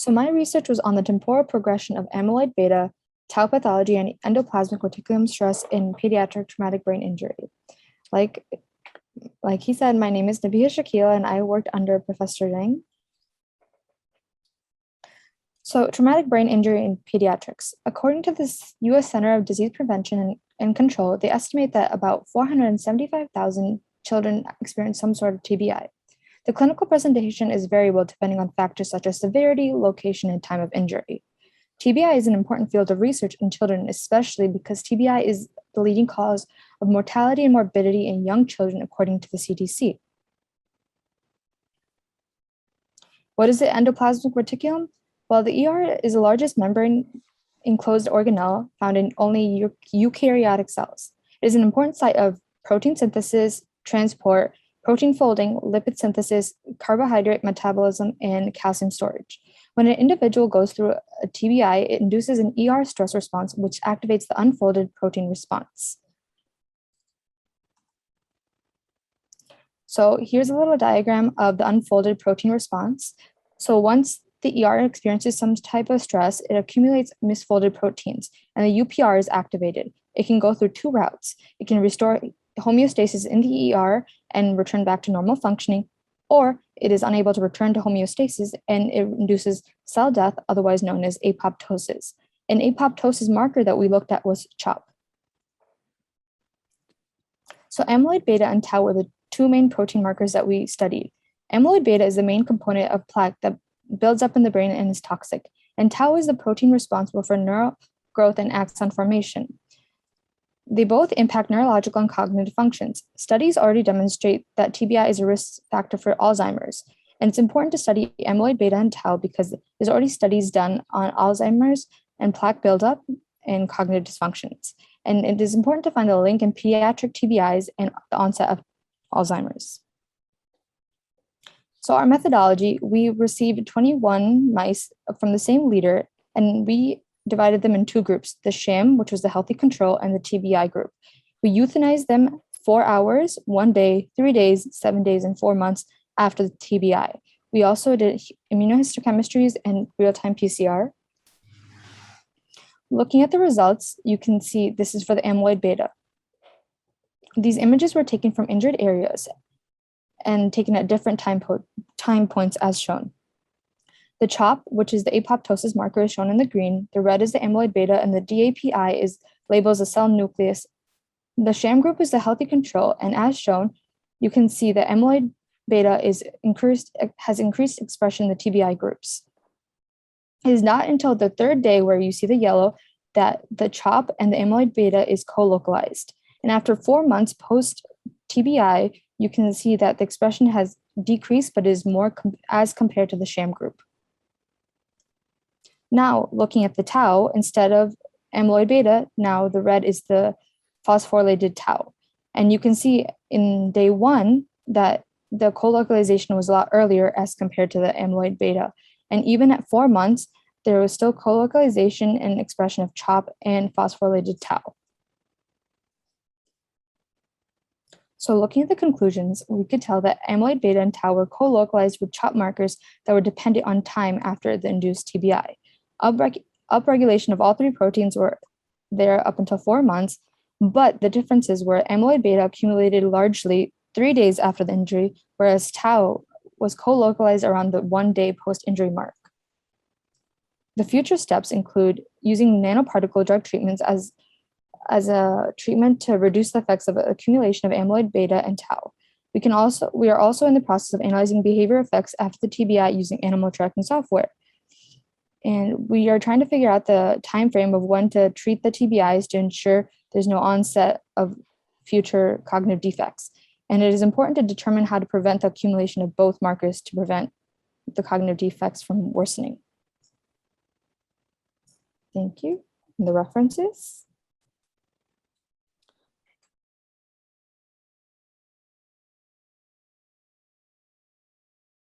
So my research was on the temporal progression of amyloid beta, tau pathology, and endoplasmic reticulum stress in pediatric traumatic brain injury. Like he said, my name is Nabeeha Shakil, and I worked under Professor Zhang. So traumatic brain injury in pediatrics. According to the U.S. Center of Disease Prevention and Control, they estimate that about 475,000 children experience some sort of TBI. The clinical presentation is variable depending on factors such as severity, location, and time of injury. TBI is an important field of research in children, especially because TBI is the leading cause of mortality and morbidity in young children, according to the CDC. What is the endoplasmic reticulum? Well, the ER is the largest membrane-enclosed organelle found in only eukaryotic cells. It is an important site of protein synthesis, transport, protein folding, lipid synthesis, carbohydrate metabolism, and calcium storage. When an individual goes through a TBI, it induces an ER stress response, which activates the unfolded protein response. So here's a little diagram of the unfolded protein response. So once the ER experiences some type of stress, it accumulates misfolded proteins, and the UPR is activated. It can go through two routes. It can restore homeostasis in the ER and return back to normal functioning, or it is unable to return to homeostasis and it induces cell death, otherwise known as apoptosis. An apoptosis marker that we looked at was CHOP. So amyloid beta and tau were the two main protein markers that we studied. Amyloid beta is the main component of plaque that builds up in the brain and is toxic, and tau is the protein responsible for neural growth and axon formation. They both impact neurological and cognitive functions. Studies already demonstrate that TBI is a risk factor for Alzheimer's, and it's important to study amyloid beta and tau because there's already studies done on Alzheimer's and plaque buildup and cognitive dysfunctions. And it is important to find a link in pediatric TBIs and the onset of Alzheimer's. So our methodology, we received 21 mice from the same leader, and we divided them in two groups, the sham, which was the healthy control, and the TBI group. We euthanized them 4 hours, 1 day, 3 days, 7 days, and 4 months after the TBI. We also did immunohistochemistries and real-time PCR. Looking at the results, you can see this is for the amyloid beta. These images were taken from injured areas and taken at different time points as shown. The CHOP, which is the apoptosis marker, is shown in the green. The red is the amyloid beta, and the DAPI is labels the cell nucleus. The sham group is the healthy control, and as shown, you can see the amyloid beta has increased expression in the TBI groups. It is not until the third day where you see the yellow that the CHOP and the amyloid beta is co-localized. And after 4 months post-TBI, you can see that the expression has decreased, but is more as compared to the sham group. Now, looking at the tau, instead of amyloid beta, now the red is the phosphorylated tau. And you can see in day 1 that the co-localization was a lot earlier as compared to the amyloid beta. And even at 4 months, there was still co-localization and expression of CHOP and phosphorylated tau. So looking at the conclusions, we could tell that amyloid beta and tau were co-localized with CHOP markers that were dependent on time after the induced TBI. Upregulation of all three proteins were there up until 4 months, but the differences were amyloid beta accumulated largely 3 days after the injury, whereas tau was co-localized around the 1 day post-injury mark. The future steps include using nanoparticle drug treatments as a treatment to reduce the effects of accumulation of amyloid beta and tau. We are also in the process of analyzing behavior effects after the TBI using animal tracking software. And we are trying to figure out the time frame of when to treat the TBIs to ensure there's no onset of future cognitive defects. And it is important to determine how to prevent the accumulation of both markers to prevent the cognitive defects from worsening. Thank you. And the references.